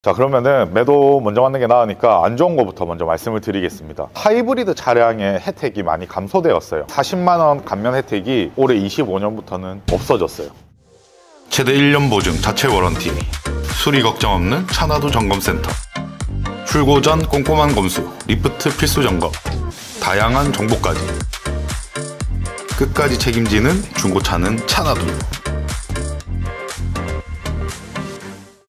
자, 그러면은 매도 먼저 맞는 게 나으니까 안 좋은 거부터 먼저 말씀을 드리겠습니다. 하이브리드 차량의 혜택이 많이 감소되었어요. 40만 원 감면 혜택이 올해 25년부터는 없어졌어요. 최대 1년 보증 자체 워런티, 수리 걱정 없는 차나두 점검센터, 출고 전 꼼꼼한 검수, 리프트 필수 점검, 다양한 정보까지 끝까지 책임지는 중고차는 차나두.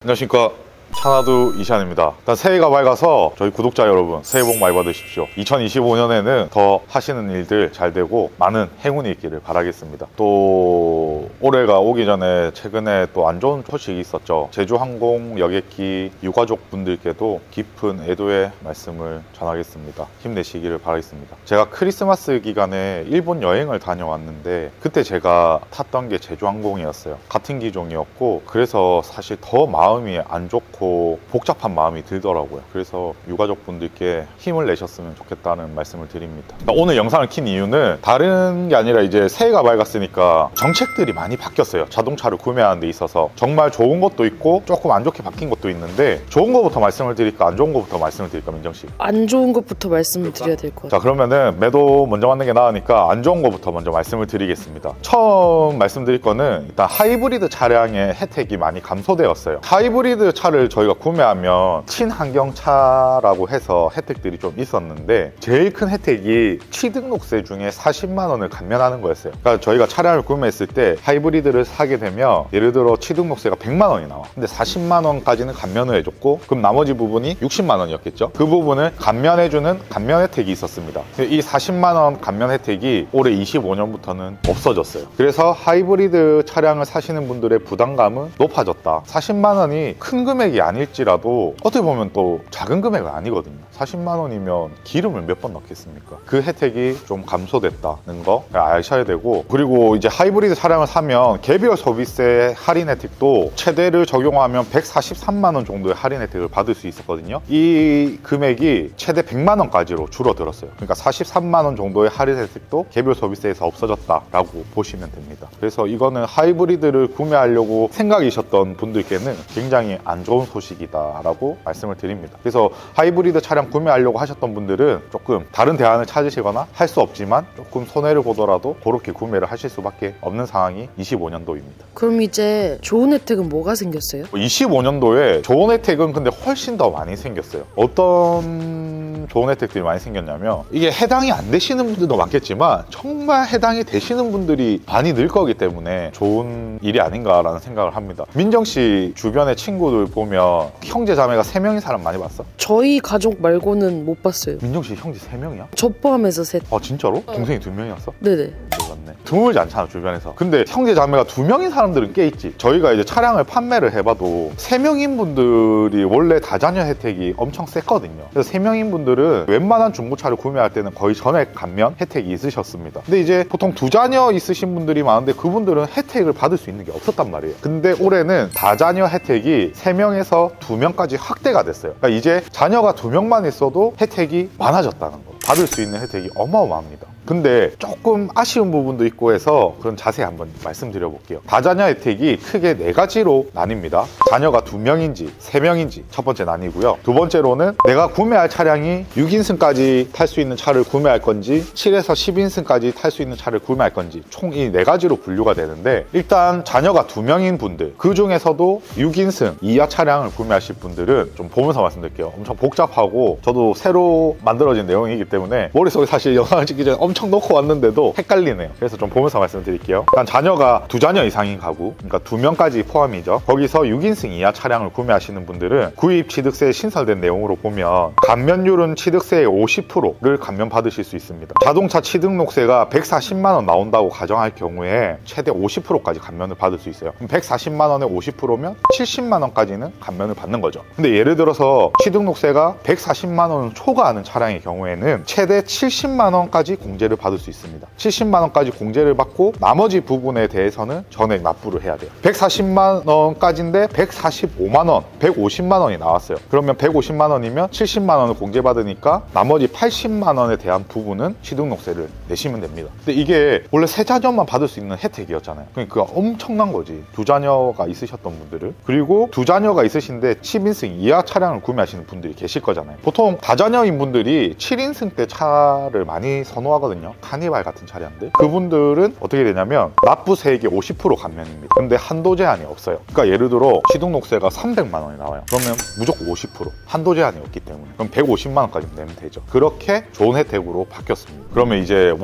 안녕하십니까, 차나두 이시안입니다. 일단 새해가 밝아서 저희 구독자 여러분 새해 복 많이 받으십시오. 2025년에는 더 하시는 일들 잘 되고 많은 행운이 있기를 바라겠습니다. 또 올해가 오기 전에 최근에 또 안 좋은 소식이 있었죠. 제주항공 여객기 유가족 분들께도 깊은 애도의 말씀을 전하겠습니다. 힘내시기를 바라겠습니다. 제가 크리스마스 기간에 일본 여행을 다녀왔는데 그때 제가 탔던 게 제주항공이었어요. 같은 기종이었고 그래서 사실 더 마음이 안 좋고 복잡한 마음이 들더라고요. 그래서 유가족분들께 힘을 내셨으면 좋겠다는 말씀을 드립니다. 오늘 영상을 킨 이유는 다른 게 아니라 이제 새해가 밝았으니까 정책들이 많이 바뀌었어요. 자동차를 구매하는 데 있어서 정말 좋은 것도 있고 조금 안 좋게 바뀐 것도 있는데 좋은 것부터 말씀을 드릴까 안 좋은 것부터 말씀을 드릴까, 민정씨? 안 좋은 것부터 말씀을 드려야 될 것 같아요. 자, 그러면은 매도 먼저 맞는 게 나으니까 안 좋은 것부터 먼저 말씀을 드리겠습니다. 처음 말씀드릴 거는 일단 하이브리드 차량의 혜택이 많이 감소되었어요. 하이브리드 차를 저희가 구매하면 친환경차라고 해서 혜택들이 좀 있었는데 제일 큰 혜택이 취등록세 중에 40만 원을 감면하는 거였어요. 그러니까 저희가 차량을 구매했을 때 하이브리드를 사게 되면 예를 들어 취등록세가 100만 원이 나와. 근데 40만 원까지는 감면을 해줬고 그럼 나머지 부분이 60만 원이었겠죠. 그 부분을 감면해주는 감면 혜택이 있었습니다. 이 40만 원 감면 혜택이 올해 25년부터는 없어졌어요. 그래서 하이브리드 차량을 사시는 분들의 부담감은 높아졌다. 40만 원이 큰 금액이 아닐지라도 어떻게 보면 또 작은 금액은 아니거든요. 40만 원이면 기름을 몇 번 넣겠습니까? 그 혜택이 좀 감소됐다는 거 아셔야 되고, 그리고 이제 하이브리드 차량을 사면 개별 소비세 할인 혜택도 최대를 적용하면 143만 원 정도의 할인 혜택을 받을 수 있었거든요. 이 금액이 최대 100만 원까지로 줄어들었어요. 그러니까 43만 원 정도의 할인 혜택도 개별 소비세에서 없어졌다라고 보시면 됩니다. 그래서 이거는 하이브리드를 구매하려고 생각이셨던 분들께는 굉장히 안 좋은 소식이다라고 말씀을 드립니다. 그래서 하이브리드 차량 구매하려고 하셨던 분들은 조금 다른 대안을 찾으시거나 할 수 없지만 조금 손해를 보더라도 그렇게 구매를 하실 수밖에 없는 상황이 25년도입니다. 그럼 이제 좋은 혜택은 뭐가 생겼어요? 25년도에 좋은 혜택은 근데 훨씬 더 많이 생겼어요. 어떤 좋은 혜택들이 많이 생겼냐면, 이게 해당이 안 되시는 분들도 많겠지만 정말 해당이 되시는 분들이 많이 늘 거기 때문에 좋은 일이 아닌가라는 생각을 합니다. 민정씨 주변의 친구들 보면 형제 자매가 3명인 사람 많이 봤어? 저희 가족 말고는 못 봤어요. 민정씨 형제 3명이야? 저 포함해서 셋. 아, 진짜로? 동생이 2명이었어? 네네. 몰랐네. 드물지 않잖아, 주변에서. 근데 형제 자매가 2명인 사람들은 꽤 있지. 저희가 이제 차량을 판매를 해봐도 3명인 분들이 원래 다자녀 혜택이 엄청 셌거든요. 그래서 3명인 분들은 웬만한 중고차를 구매할 때는 거의 전액 감면 혜택이 있으셨습니다. 근데 이제 보통 2자녀 있으신 분들이 많은데 그분들은 혜택을 받을 수 있는 게 없었단 말이에요. 근데 올해는 다자녀 혜택이 3명에서 2명까지 확대가 됐어요. 그러니까 이제 자녀가 2명만 있어도 혜택이 많아졌다는 거. 받을 수 있는 혜택이 어마어마합니다. 근데 조금 아쉬운 부분도 있고 해서 그런 자세히 한번 말씀드려볼게요. 다자녀 혜택이 크게 4가지로 나뉩니다. 자녀가 2명인지 3명인지 첫 번째 나뉘고요. 두 번째로는 내가 구매할 차량이 6인승까지 탈 수 있는 차를 구매할 건지 7에서 10인승까지 탈 수 있는 차를 구매할 건지 총 이 4가지로 분류가 되는데, 일단 자녀가 2명인 분들, 그 중에서도 6인승 이하 차량을 구매하실 분들은 좀 보면서 말씀드릴게요. 엄청 복잡하고 저도 새로 만들어진 내용이기 때문에 머릿속에 사실 영상을 찍기 전에 엄청 넣고 왔는데도 헷갈리네요. 그래서 좀 보면서 말씀드릴게요. 일단 자녀가 2자녀 이상인 가구, 그러니까 2명까지 포함이죠. 거기서 6인승 이하 차량을 구매하시는 분들은 구입 취득세에 신설된 내용으로 보면 감면율은 취득세의 50%를 감면받으실 수 있습니다. 자동차 취등록세가 140만 원 나온다고 가정할 경우에 최대 50%까지 감면을 받을 수 있어요. 그럼 140만 원에 50%면 70만 원까지는 감면을 받는 거죠. 근데 예를 들어서 취등록세가 140만 원을 초과하는 차량의 경우에는 최대 70만 원까지 공제를 면제를 받을 수 있습니다. 70만 원까지 공제를 받고 나머지 부분에 대해서는 전액 납부를 해야 돼요. 140만 원까지인데 145만 원, 150만 원이 나왔어요. 그러면 150만 원이면 70만 원을 공제받으니까 나머지 80만 원에 대한 부분은 취등록세를 내시면 됩니다. 근데 이게 원래 세 자녀만 받을 수 있는 혜택이었잖아요. 그러니까 엄청난 거지. 두 자녀가 있으셨던 분들은. 그리고 두 자녀가 있으신데 10인승 이하 차량을 구매하시는 분들이 계실 거잖아요. 보통 다자녀인 분들이 7인승 대 차를 많이 선호하거든요. 카니발 같은 차량들. 그분들은 어떻게 되냐면 납부세액의 50% 감면입니다. 근데 한도 제한이 없어요. 그러니까 예를 들어 취등록세가 300만 원이 나와요. 그러면 무조건 50%. 한도 제한이 없기 때문에. 그럼 150만 원까지 내면 되죠. 그렇게 좋은 혜택으로 바뀌었습니다. 그러면 이제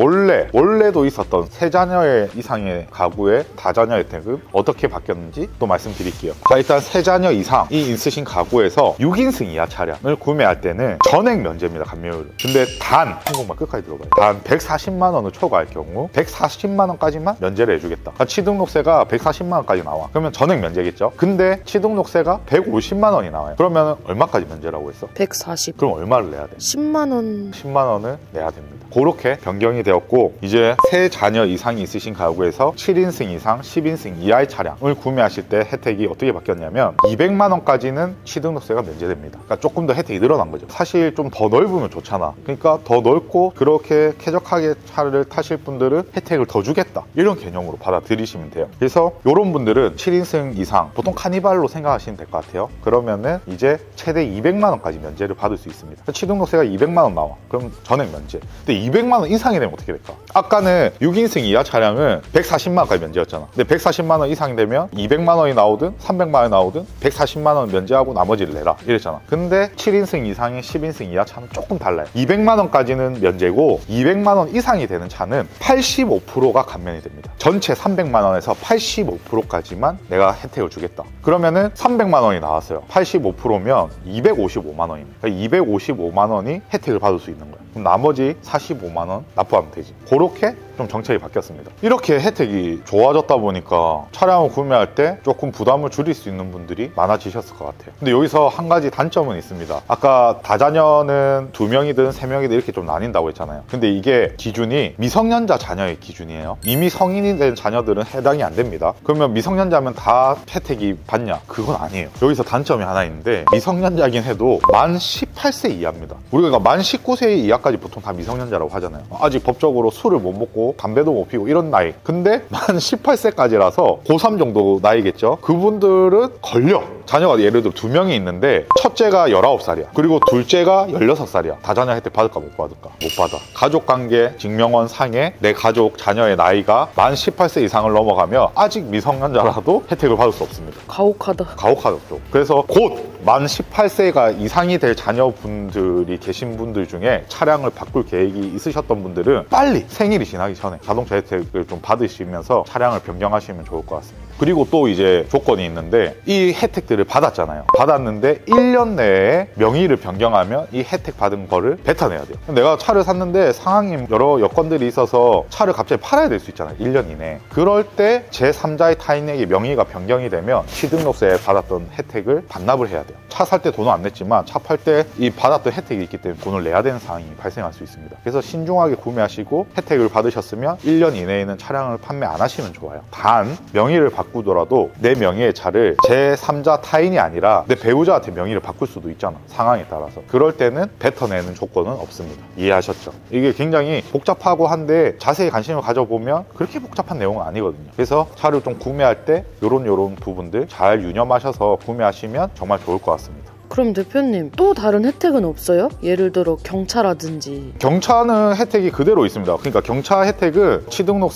원래도 있었던 세 자녀 이상의 가구의 다자녀 혜택은 어떻게 바뀌었는지 또 말씀드릴게요. 자, 일단 세 자녀 이상이 있으신 가구에서 6인승 이하 차량을 구매할 때는 전액 면제입니다. 감면율. 근데 단, 한국말 끝까지 들어봐요. 단 140만 원을 초과할 경우 140만 원까지만 면제를 해주겠다. 그러니까 취등록세가 140만 원까지 나와. 그러면 전액 면제겠죠. 근데 취등록세가 150만 원이 나와요. 그러면 얼마까지 면제라고 했어? 140. 그럼 얼마를 내야 돼? 10만 원. 10만 원을 내야 됩니다. 그렇게 변경이 되었고, 이제 세 자녀 이상이 있으신 가구에서 7인승 이상, 10인승 이하의 차량을 구매하실 때 혜택이 어떻게 바뀌었냐면 200만 원까지는 취등록세가 면제됩니다. 그러니까 조금 더 혜택이 늘어난 거죠. 사실 좀 더 넓으면 좋잖아. 그러니까 더 넓고 그렇게 쾌적하게 차를 타실 분들은 혜택을 더 주겠다. 이런 개념으로 받아들이시면 돼요. 그래서 이런 분들은 7인승 이상, 보통 카니발로 생각하시면 될 것 같아요. 그러면은 이제 최대 200만 원까지 면제를 받을 수 있습니다. 취등록세가 200만 원 나와. 그럼 전액 면제. 근데 200만 원 이상이 되면 어떻게 될까? 아까는 6인승 이하 차량은 140만 원까지 면제였잖아. 근데 140만 원 이상이 되면 200만 원이 나오든 300만 원이 나오든 140만 원 면제하고 나머지를 내라 이랬잖아. 근데 7인승 이상의 10인승 이하 차는 조금 달라요. 200만 원까지는 면제고 200만 원 이상이 되는 차는 85%가 감면이 됩니다. 전체 300만 원에서 85%까지만 내가 혜택을 주겠다. 그러면은 300만 원이 나왔어요. 85%면 255만 원입니다. 그러니까 255만 원이 혜택을 받을 수 있는 거예요. 그럼 나머지 45만 원 납부하면 되지. 그렇게 좀 정책이 바뀌었습니다. 이렇게 혜택이 좋아졌다 보니까 차량을 구매할 때 조금 부담을 줄일 수 있는 분들이 많아지셨을 것 같아요. 근데 여기서 한 가지 단점은 있습니다. 아까 다자녀는 2명이든 3명이든 이렇게 좀 나뉜다고 했잖아요. 근데 이게 기준이 미성년자 자녀의 기준이에요. 이미 성인이 된 자녀들은 해당이 안 됩니다. 그러면 미성년자면 다 혜택이 받냐? 그건 아니에요. 여기서 단점이 하나 있는데 미성년자긴 해도 만 18세 이하입니다. 우리가 만 19세 이하까지 보통 다 미성년자라고 하잖아요. 아직 법적으로 술을 못 먹고 담배도 못 피우고 이런 나이. 근데 만 18세까지라서 고3 정도 나이겠죠. 그분들은 걸려. 자녀가 예를 들어 2명이 있는데 첫째가 19살이야. 그리고 둘째가 16살이야. 다자녀 혜택 받을까 못 받을까? 못 받아. 가족관계 증명원 상에 내 가족 자녀의 나이가 만 18세 이상을 넘어가면 아직 미성년자라도 혜택을 받을 수 없습니다. 가혹하다. 가혹하죠. 그래서 곧 만 18세가 이상이 될 자녀분들이 계신 분들 중에 차량을 바꿀 계획이 있으셨던 분들은 빨리 생일이 지나기 전에 자동차 혜택을 좀 받으시면서 차량을 변경하시면 좋을 것 같습니다. 그리고 또 이제 조건이 있는데 이 혜택들을 받았잖아요. 받았는데 1년 내에 명의를 변경하면 이 혜택 받은 거를 뱉어내야 돼요. 내가 차를 샀는데 상황이 여러 여건들이 있어서 차를 갑자기 팔아야 될 수 있잖아요. 1년 이내에. 그럴 때 제3자의 타인에게 명의가 변경이 되면 취등록세에 받았던 혜택을 반납을 해야 돼요. 차 살 때 돈은 안 냈지만 차 팔 때 이 받았던 혜택이 있기 때문에 돈을 내야 되는 상황이 발생할 수 있습니다. 그래서 신중하게 구매하시고 혜택을 받으셨으면 1년 이내에는 차량을 판매 안 하시면 좋아요. 단 명의를 바꾸더라도 내 명의의 차를 제3자 타인이 아니라 내 배우자한테 명의를 바꿀 수도 있잖아. 상황에 따라서. 그럴 때는 뱉어내는 조건은 없습니다. 이해하셨죠? 이게 굉장히 복잡하고 한데 자세히 관심을 가져보면 그렇게 복잡한 내용은 아니거든요. 그래서 차를 좀 구매할 때 요런 부분들 잘 유념하셔서 구매하시면 정말 좋을 것 같습니다. 그럼 대표님 또 다른 혜택은 없어요? 예를 들어 경차라든지. 경차는 혜택이 그대로 있습니다. 그러니까 경차 혜택은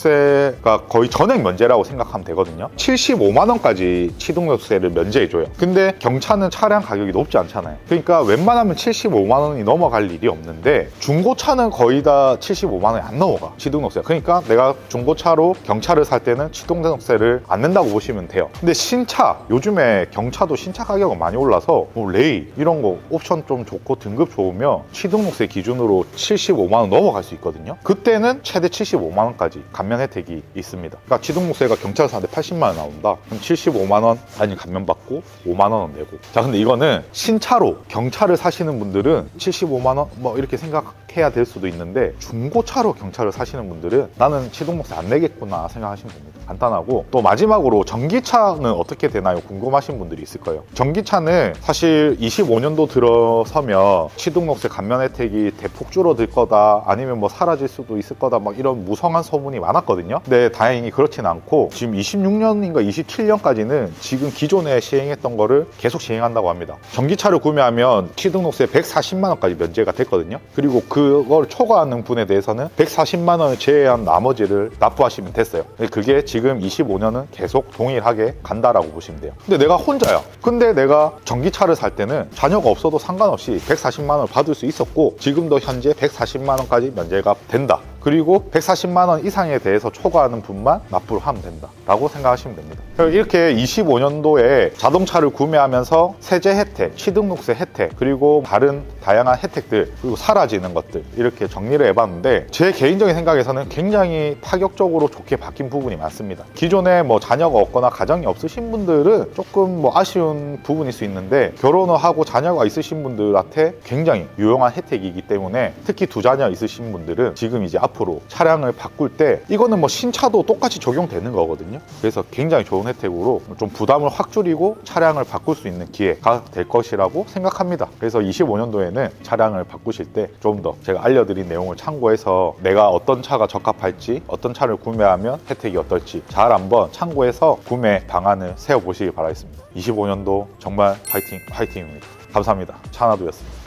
취등록세가 거의 전액 면제라고 생각하면 되거든요. 75만 원까지 취등록세를 면제해줘요. 근데 경차는 차량 가격이 높지 않잖아요. 그러니까 웬만하면 75만 원이 넘어갈 일이 없는데 중고차는 거의 다 75만 원이 안 넘어가. 취등록세가. 그러니까 내가 중고차로 경차를 살 때는 취등록세를 안 낸다고 보시면 돼요. 근데 신차, 요즘에 경차도 신차 가격은 많이 올라서 뭐 레이 이런 거 옵션 좀 좋고 등급 좋으면 취등록세 기준으로 75만 원 넘어갈 수 있거든요. 그때는 최대 75만 원까지 감면 혜택이 있습니다. 그러니까 취등록세가 경찰서 한테 80만 원 나온다. 그럼 75만 원 아니 감면 받고 5만 원 내고. 자, 근데 이거는 신차로 경차를 사시는 분들은 75만 원 뭐 이렇게 생각해야 될 수도 있는데, 중고차로 경차를 사시는 분들은 나는 취등록세 안 내겠구나 생각하시면 됩니다. 간단하고, 또 마지막으로 전기차는 어떻게 되나요? 궁금하신 분들이 있을 거예요. 전기차는 사실 25년도 들어서면 취등록세 감면 혜택이 대폭 줄어들 거다, 아니면 뭐 사라질 수도 있을 거다, 막 이런 무성한 소문이 많았거든요. 근데 다행히 그렇진 않고 지금 26년인가 27년까지는 지금 기존에 시행했던 거를 계속 시행한다고 합니다. 전기차를 구매하면 취등록세 140만 원까지 면제가 됐거든요. 그리고 그걸 초과하는 분에 대해서는 140만 원을 제외한 나머지를 납부하시면 됐어요. 그게 지금 25년은 계속 동일하게 간다라고 보시면 돼요. 근데 내가 혼자야. 근데 내가 전기차를 살 때는 자녀가 없어도 상관없이 140만 원을 받을 수 있었고, 지금도 현재 140만 원까지 면제가 된다. 그리고 140만 원 이상에 대해서 초과하는 분만 납부를 하면 된다 라고 생각하시면 됩니다. 이렇게 25년도에 자동차를 구매하면서 세제 혜택, 취등록세 혜택, 그리고 다른 다양한 혜택들, 그리고 사라지는 것들, 이렇게 정리를 해봤는데, 제 개인적인 생각에서는 굉장히 파격적으로 좋게 바뀐 부분이 많습니다. 기존에 뭐 자녀가 없거나 가정이 없으신 분들은 조금 뭐 아쉬운 부분일 수 있는데, 결혼을 하고 자녀가 있으신 분들한테 굉장히 유용한 혜택이기 때문에, 특히 2자녀 있으신 분들은 지금 이제 앞으로 차량을 바꿀 때 이거는 뭐 신차도 똑같이 적용되는 거거든요. 그래서 굉장히 좋은 혜택으로 좀 부담을 확 줄이고 차량을 바꿀 수 있는 기회가 될 것이라고 생각합니다. 그래서 25년도에는 차량을 바꾸실 때 좀 더 제가 알려드린 내용을 참고해서 내가 어떤 차가 적합할지, 어떤 차를 구매하면 혜택이 어떨지 잘 한번 참고해서 구매 방안을 세워보시기 바라겠습니다. 25년도 정말 화이팅입니다. 감사합니다. 차나도였습니다.